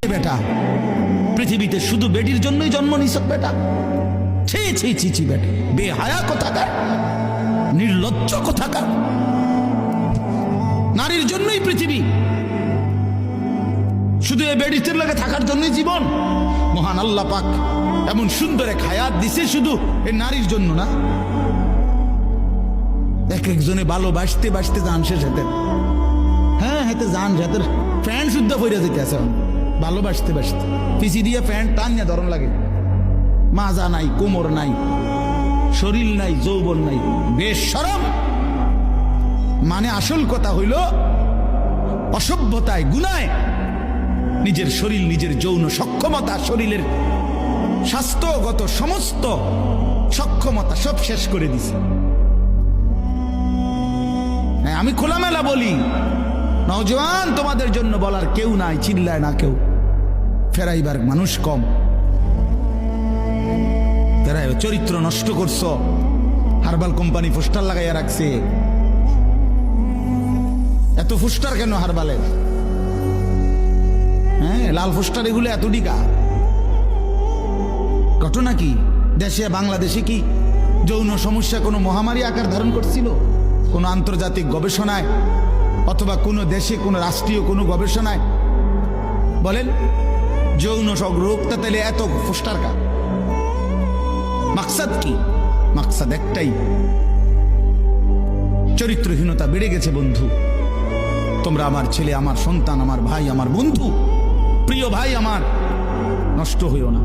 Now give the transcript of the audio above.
বেটা, পৃথিবীতে শুধু বেটির জন্যই জন্ম নিছ বেটা। ছি ছি ছি ছি বেটা, বেহায়া কোথাকার, নির্লজ্জ কোথাকার। নারীর জন্যই পৃথিবী, শুধু এই বেডিতের লাগে থাকার জন্যই জীবন। মহান আল্লাহ পাক এমন সুন্দর এক হায়াত দিছে শুধু এই নারীর জন্য না। এক একজনে ভালোবাসতে বাসতে যান শেষ হাতে, হ্যাঁ হাতে যান হাতের প্যান্ট শুদ্ধ পইরা যেতে আছে ভালোবাসতে বাসতে, পিছি দিয়ে প্যান্ট টান নিয়ে ধরন লাগে। মাজা নাই, কোমর নাই, শরীর নাই, যৌবন নাই, বেশ শরম। মানে আসল কথা হইল অসভ্যতায়, গুনায় নিজের শরীর, নিজের যৌন সক্ষমতা, শরীরের স্বাস্থ্যগত সমস্ত সক্ষমতা সব শেষ করে দিছে। আমি খোলামেলা বলি, নওজোয়ান তোমাদের জন্য বলার কেউ নাই, চিল্লায় না কেউ, ফেরাইবার মানুষ কম। ফেরাই চরিত্র নষ্ট করছো, হারবাল কোম্পানি পোস্টার লাগাইয়া রাখছে। এত পোস্টার কেন হারবালের? হ্যাঁ, লাল পোস্টার এগুলো এত ডিকা। ঘটনা কি? দেশে বাংলাদেশে কি যৌন সমস্যা কোনো মহামারী আকার ধারণ করছিল? কোনো আন্তর্জাতিক গবেষণায় অথবা কোনো দেশে কোনো রাষ্ট্রীয় কোনো গবেষণায় বলেন যৌন রোগটা তাহলে এত পোস্টার কা? মাকসাদ কি? মাকসাদ একটাই, চরিত্রহীনতা বেড়ে গেছে বন্ধু। তোমরা আমার ছেলে, আমার সন্তান, আমার ভাই, আমার বন্ধু, প্রিয় ভাই আমার, নষ্ট হইও না।